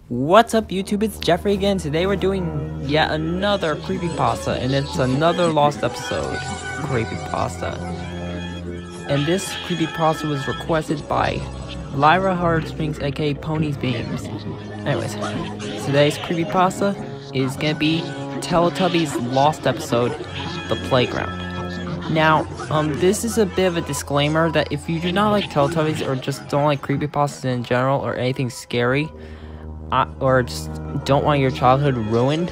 What's up YouTube, it's Geoffrey again. Today we're doing yet another Creepypasta, and it's another lost episode Creepypasta. And this Creepypasta was requested by Lyra Heartstrings aka Pony's Beams. Anyways, today's Creepypasta is gonna be Teletubbies lost episode, The Playground. Now, this is a bit of a disclaimer that if you do not like Teletubbies or just don't like Creepypastas in general or anything scary, or just don't want your childhood ruined,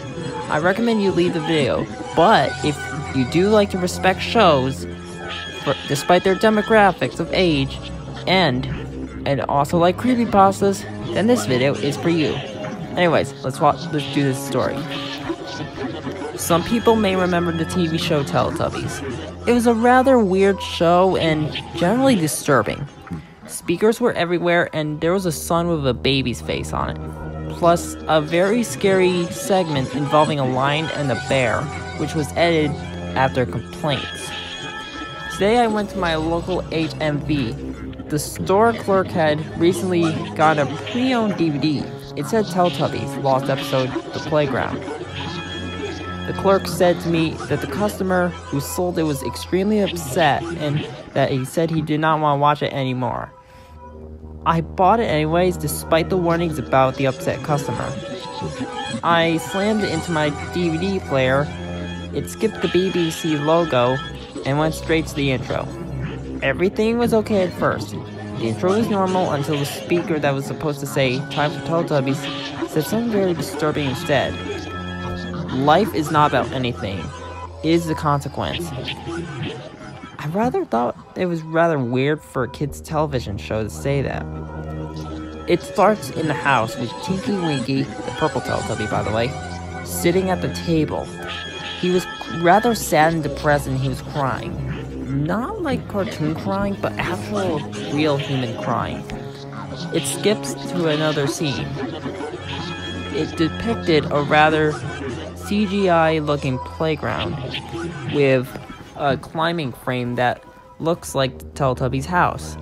I recommend you leave the video. But if you do like to respect shows, despite their demographics of age, and also like creepypastas, then this video is for you. Anyways, let's do this story. Some people may remember the TV show Teletubbies. It was a rather weird show and generally disturbing. Speakers were everywhere, and there was a sun with a baby's face on it. Plus, a very scary segment involving a lion and a bear, which was edited after complaints. Today I went to my local HMV. The store clerk had recently got a pre-owned DVD. It said Teletubbies, lost episode, The Playground. The clerk said to me that the customer who sold it was extremely upset and that he said he did not want to watch it anymore. I bought it anyways, despite the warnings about the upset customer. I slammed it into my DVD player. It skipped the BBC logo and went straight to the intro. Everything was okay at first. The intro was normal until the speaker that was supposed to say "Time for Teletubbies" said something very disturbing instead. Life is not about anything. It is the consequence. I rather thought it was rather weird for a kid's television show to say that. It starts in the house with Tinky Winky, the purple Teletubby by the way, sitting at the table. He was rather sad and depressed and he was crying. Not like cartoon crying, but actual real human crying. It skips to another scene. It depicted a rather CGI looking playground with a climbing frame that looks like the Teletubbies' house.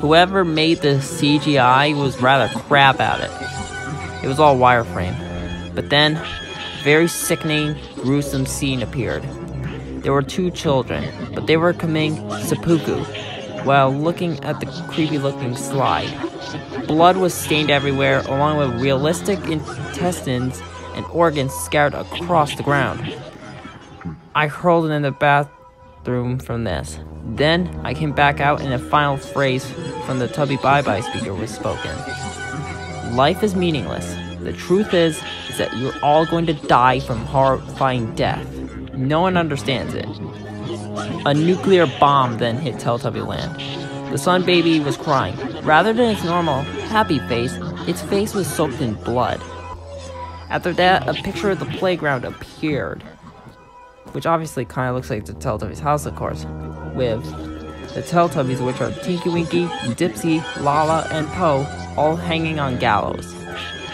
Whoever made the CGI was rather crap at it. It was all wireframe. But then, a very sickening, gruesome scene appeared. There were two children, but they were committing seppuku while looking at the creepy-looking slide. Blood was stained everywhere, along with realistic intestines and organs scattered across the ground. I hurled in the bathroom from this. Then, I came back out and a final phrase from the Tubby Bye-Bye speaker was spoken. Life is meaningless. The truth is that you're all going to die from horrifying death. No one understands it. A nuclear bomb then hit Teletubby land. The sun baby was crying. Rather than its normal, happy face, its face was soaked in blood. After that, a picture of the playground appeared, which obviously kind of looks like the Teletubbies' house, of course, with the Teletubbies, which are Tinky Winky, Dipsy, Lala, and Po, all hanging on gallows.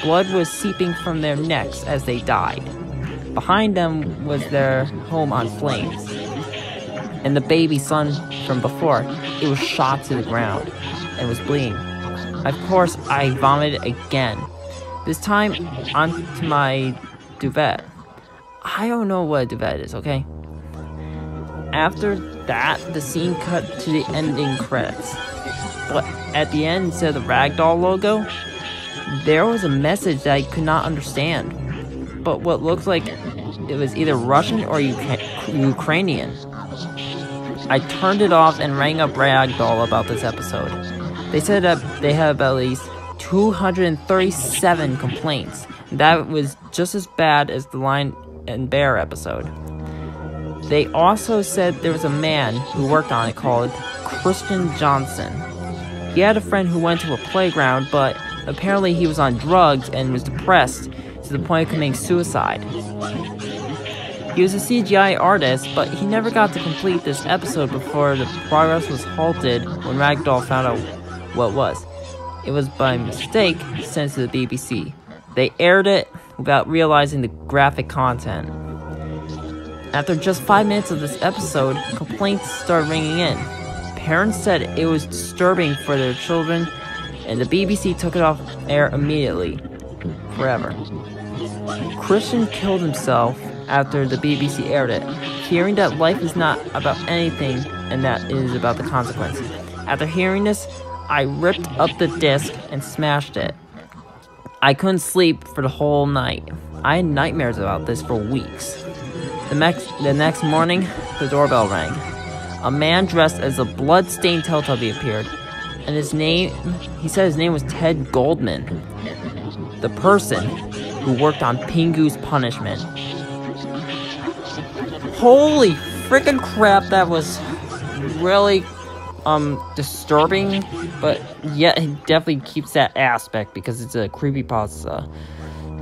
Blood was seeping from their necks as they died. Behind them was their home on flames. And the baby son from before, it was shot to the ground and was bleeding. Of course, I vomited again. This time, onto my duvet. I don't know what a duvet is, okay? After that, the scene cut to the ending credits. But at the end, instead of the ragdoll logo, there was a message that I could not understand. But what looked like it was either Russian or Ukrainian. I turned it off and rang up Ragdoll about this episode. They said that they have at least 237 complaints. That was just as bad as the Lion and Bear episode. They also said there was a man who worked on it called Christian Johnson. He had a friend who went to a playground, but apparently he was on drugs and was depressed to the point of committing suicide. He was a CGI artist, but he never got to complete this episode before the progress was halted when Ragdoll found out what it was. It was by mistake sent to the BBC. They aired it without realizing the graphic content. After just 5 minutes of this episode, complaints started ringing in. Parents said it was disturbing for their children, and the BBC took it off air immediately. forever. Christian killed himself after the BBC aired it, hearing that life is not about anything and that it is about the consequence. After hearing this, I ripped up the disc and smashed it. I couldn't sleep for the whole night. I had nightmares about this for weeks. The next morning, the doorbell rang. A man dressed as a blood-stained Teletubby appeared, and he said his name was Ted Goldman, the person who worked on Pingu's punishment. Holy freaking crap, that was really disturbing, but yet it definitely keeps that aspect because it's a creepypasta.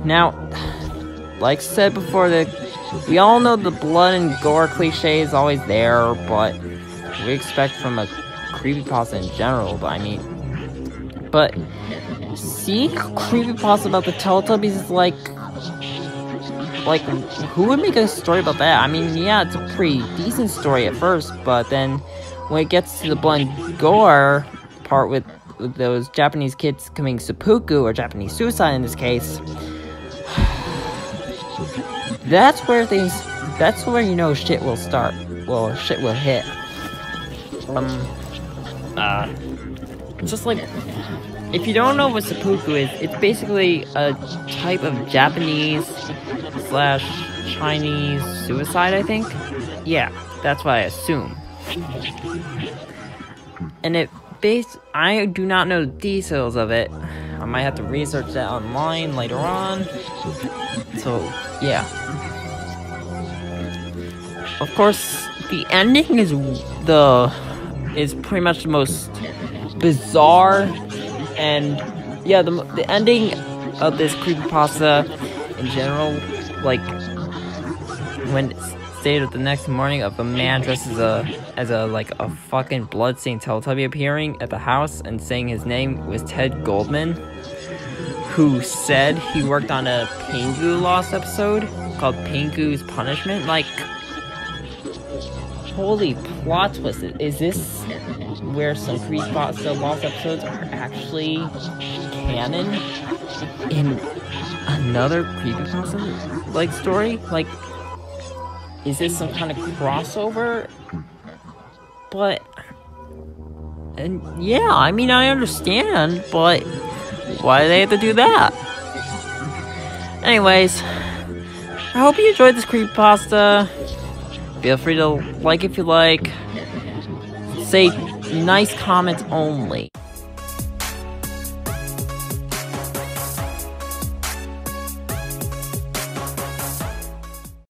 Now, like said before, we all know the blood and gore cliche is always there, but we expect from a creepypasta in general, but seeing a creepypasta about the Teletubbies is like, who would make a story about that? I mean, yeah, it's a pretty decent story at first, but then when it gets to the blood and gore part with those Japanese kids committing seppuku, or Japanese suicide in this case, that's where you know shit will start. Well, shit will hit. Just like, if you don't know what seppuku is, it's basically a type of Japanese/Chinese suicide, I think? Yeah, that's what I assume. And I do not know the details of it. I might have to research that online later on. So, yeah. Of course, the ending is pretty much the most bizarre, and yeah, the ending of this creepypasta in general, like when it's stated the next morning of a man dressed as a fucking bloodstained Teletubby appearing at the house and saying his name was Ted Goldman, who said he worked on a Pingu Lost episode called Pingu's Punishment. Like, holy plot twist. Is this where some creepypasta Lost episodes are actually canon in another creepypasta like story? Like, is this some kind of crossover? But, and yeah, I mean, I understand, but why do they have to do that? Anyways, I hope you enjoyed this creepypasta. Feel free to like if you like. Say nice comments only.